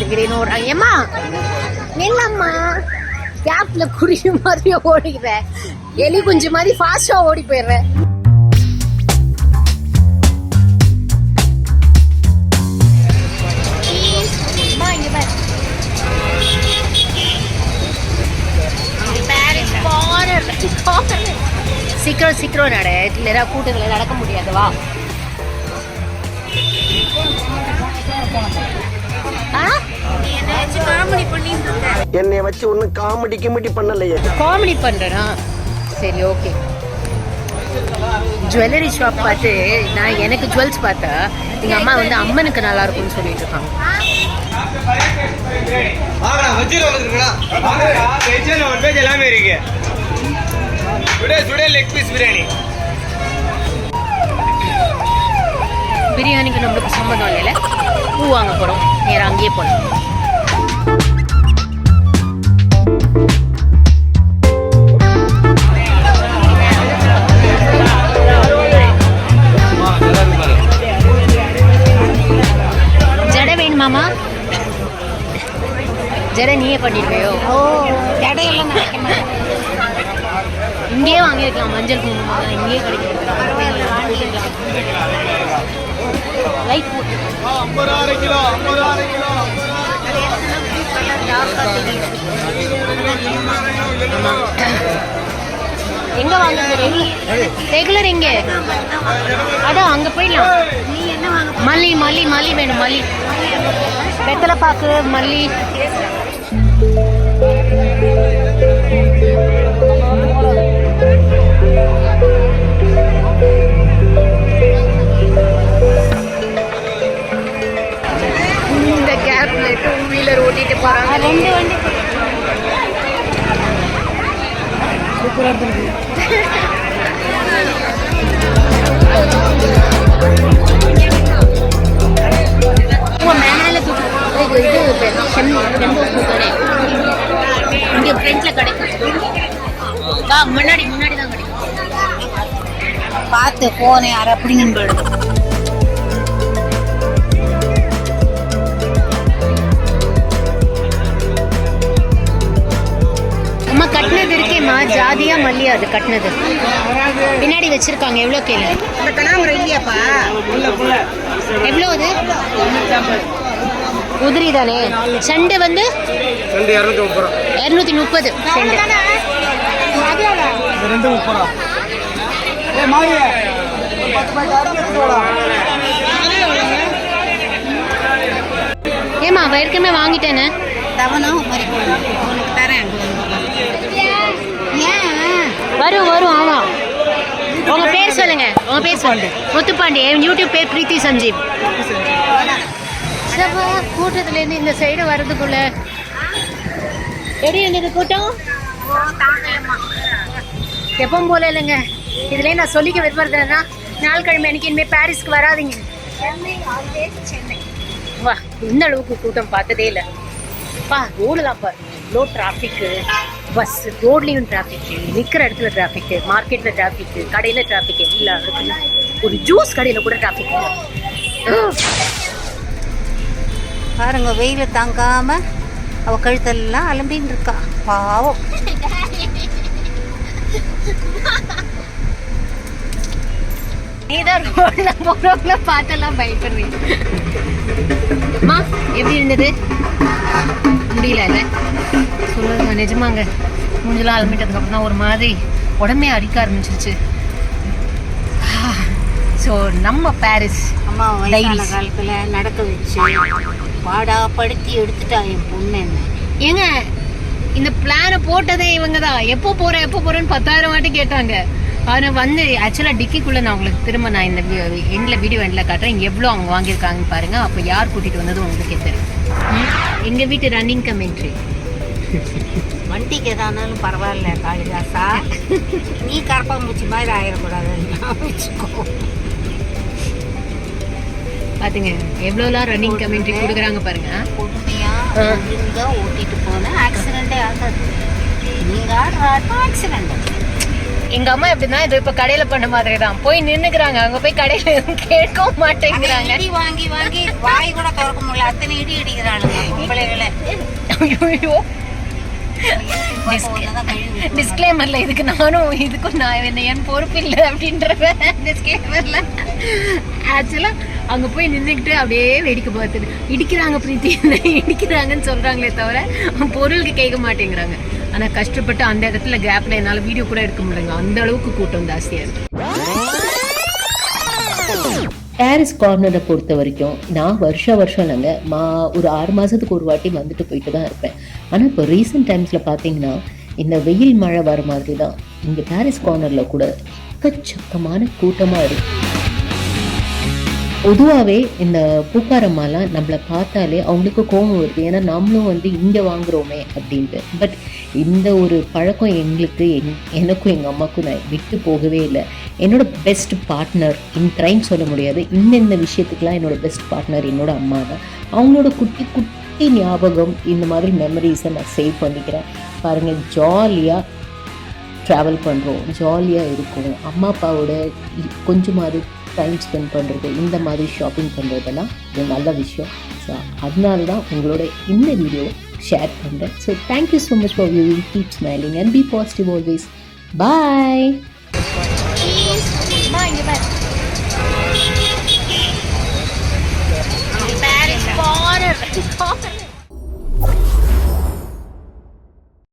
எகிறேன்னு ஓடுறாங்க. ஏம்மா என்னம்மா கேப்ல குருவி மாதிரி ஓடிடுறேன், எலி குஞ்சு மாதிரி ஃபாஸ்டா ஓடி போயிடுறேன். சீக்கிரம் சீக்கிரம் நட, இல்லையா கூட்டத்தில் நடக்க முடியாதுவா. என்னை வச்சு ஒன்னும் காமெடி பண்ணலையே. காமெடி பண்றேனா? சரி ஓகே. ஜுவல்லரி ஷாப் பார்த்து நான் எனக்கு ஜுவல்ஸ் பார்த்தா எங்க அம்மா வந்து அம்மனுக்கு நல்லா இருக்கும்னு சொல்லிட்டு இருக்காங்க. பிரியாணிக்கு நம்மளுக்கு சம்மந்தம் இல்லைல்ல, பூ வாங்க போறோம், நேரம் அங்கேயே போகலாம். ஜடை வேணுமாமா? ஜடை நீயே பண்ணிடுவையோ? ஓ ஜடையெல்லாம் இங்கேயே வாங்கியிருக்கலாம், மஞ்சள் குங்குமம் இங்கேயே கிடைக்கும். லைட் போட்டு எங்க வாங்க? ரெகுலர் எங்க? அதான் அங்க போயிடலாம். மல்லி மல்லி மல்லி வேணும், மல்லி, வெத்தலை பாக்கு, மல்லி. இந்த கேப்ல 2 வீலர் ஓட்டிட்டு போறாங்க. 2 வண்டி சூப்பரா இருக்கு. மேல இங்க ஃப்ரெண்ட்ல கிடைக்கும். முன்னாடி முன்னாடி தான் கிடைக்கும். பார்த்து போனேன் யார் அப்படின்னு போயிடும். அம்மா கட்டினது இருக்கேம்மா, ஜாதியா மல்லியா அது கட்டினது பின்னாடி வச்சிருக்காங்க. எவ்வளோ கேளு? எவ்வளோ அது? உதிரி தானே. செண்டு வந்து 230 செண்டு. ஏமா ஏற்கனவே வாங்கிட்டேன்னு வரும் வரும். ஆமா உங்க பேர் சொல்லுங்க. உங்க பேர் சொல்லுங்க. முத்துப்பாண்டி. என் யூடியூப் பேர் பிரீத்தி சஞ்சீவ். கூட்டத்துல இருந்து இந்த சைடு வர்றதுக்குள்ள எப்படி இருந்தது கூட்டம்? எப்பவும் போல இல்லைங்க. இதுல நான் சொல்லிக்க விரும்புறதுன்னா, நாள் கிழமை எனக்கு இனிமே பாரிஸ்க்கு வராதிங்க. வா, இந்த அளவுக்கு கூட்டம் பார்த்ததே இல்லை. பா ரோடுலாம் பாரு, இவ்வளோ டிராஃபிக்கு. பஸ் ரோட்லேயும் டிராஃபிக்கு, நிற்கிற இடத்துல டிராஃபிக்கு, மார்க்கெட்டில் டிராஃபிக்கு, கடையில் டிராஃபிக், எல்லா இடத்துலையும். ஒரு ஜூஸ் கடையில் கூட டிராஃபிக் பாருங்க. வெயில தாங்காம அவ கழுத்தெல்லாம் அலம்பின்னு இருக்கா, பாவம். நீதான் ரோட்ல போறவங்கள பார்த்தெல்லாம் பயப்படுறீங்க. அம்மா எப்படி இருந்தது? முடியல இல்லை சொல்லுங்க. நிஜமாங்க, மூஞ்செல்லாம் அலம்பிட்டதுக்கு அப்புறம் தான் ஒரு மாதிரி உடம்பே அரிக்க ஆரம்பிச்சிருச்சு. ஸோ நம்ம பாரிஸ் அம்மா வயசான காலத்தில் நடக்க வச்சு பாடா படுத்தி எடுத்துட்டா என் பொண்ணு. என்ன ஏங்க இந்த பிளானை போட்டதே இவங்க தான். எப்போ போறேன்னு 10,000 வாட்டி கேட்டாங்க. ஆனால் வந்து ஆக்சுவலாக டிக்கிக்குள்ளே நான் உங்களுக்கு திரும்ப நான் இந்த வீடியோ எண்டில் காட்டுறேன். எவ்வளோ அவங்க வாங்கியிருக்காங்கன்னு பாருங்கள். அப்போ யார் கூட்டிகிட்டு வந்ததும் உங்களுக்கே தெரியும். எங்கள் வீட்டு ரன்னிங் கமெண்ட்ரி. வண்டிக்கு எதானாலும் பரவாயில்ல காளிதாசா, நீ கரப்பாம்பூச்சி மாதிரி ஆயிடக்கூடாது வச்சுக்கோ. பாத்துங்க எவ்வளோலாம் ரன்னிங் கமெண்ட்ரி கொடுக்குறாங்க பாருங்க. பொறுமையாக ஒழுங்காக ஓட்டிட்டு போனேன், ஆக்சிடென்ட்டே ஆகாது. நீங்கள் ஆடுறாட்டும் ஆக்சிடென்ட். எங்க அம்மா எப்படின்னா இது இப்ப கடையில பண்ண மாதிரி தான். போய் நின்னுக்குறாங்க, அங்க போய் கடையில கேட்கவும் மாட்டேங்கிறாங்க. இடி வாங்கி வாங்கி வாய் கூட திறக்க முடியல, அத்தனை இடி இடிக்கிறாங்க. பொம்பளைகளை ஐயோ டிஸ்க்ளைமர்ல இதுக்கு நானும் இதுக்கும் நான் என் பொறுப்பு இல்லை அப்படின்ற டிஸ்க்ளைமர்ல ஆக்சுவலா அங்க போய் நின்றுக்கிட்டு அப்படியே வேடிக்கை பார்த்துட்டு இடிக்கிறாங்க பிரீத்தி இடிக்கிறாங்கன்னு சொல்றாங்களே தவிர பொருளுக்கு கேட்க மாட்டேங்கிறாங்க. ஆனா கஷ்டப்பட்டு அந்த இடத்துல கேப்ல என்னால வீடியோ கூட எடுக்க முடியலங்க, அந்த அளவுக்கு கூட்டம் ஜாஸ்தியா இருக்கு. பாரிஸ் கார்னரை பொறுத்த வரைக்கும் நான் வருஷம் இல்லைங்க, ஒரு 6 மாதத்துக்கு ஒரு வாட்டி வந்துட்டு போயிட்டு தான் இருப்பேன். ஆனால் இப்போ ரீசெண்ட் டைம்ஸில் பார்த்தீங்கன்னா இந்த வெயில் மழை வர மாதிரி தான் இங்கே பாரிஸ் கார்னரில் கூட எக்கச்சக்கமான கூட்டமாக இருக்குது. பொதுவாகவே இந்த பூக்காரம்மாலாம் நம்மளை பார்த்தாலே அவங்களுக்கு கோபம் வருது, ஏன்னா நம்மளும் வந்து இங்கே வாங்குகிறோமே அப்படின்ட்டு. பட் இந்த ஒரு பழக்கம் எங்களுக்கு எனக்கும் எங்கள் அம்மாவுக்கும் நான் விட்டு போகவே இல்லை. என்னோட பெஸ்ட் பார்ட்னர் இன் க்ரைம் சொல்ல முடியாது, இந்த விஷயத்துக்கெலாம் என்னோட பெஸ்ட் பார்ட்னர் என்னோட அம்மா தான். அவங்களோட குட்டி குட்டி ஞாபகம் இந்த மாதிரி மெமரிஸை நான் சேவ் பண்ணிக்கிறேன். பாருங்கள், ஜாலியாக ட்ராவல் பண்ணுறோம், ஜாலியாக இருக்கும், அம்மா அப்பாவோட கொஞ்சமாவது டைம் ஸ்பெண்ட் பண்ணுறது, இந்த மாதிரி ஷாப்பிங் பண்ணுறதெல்லாம் ஒரு நல்ல விஷயம். ஸோ அதனால தான் உங்களோட இந்த வீடியோ ஷேர் பண்ணுறேன். So thank you so much for viewing. Keep smiling and be positive always. Bye. Paris corner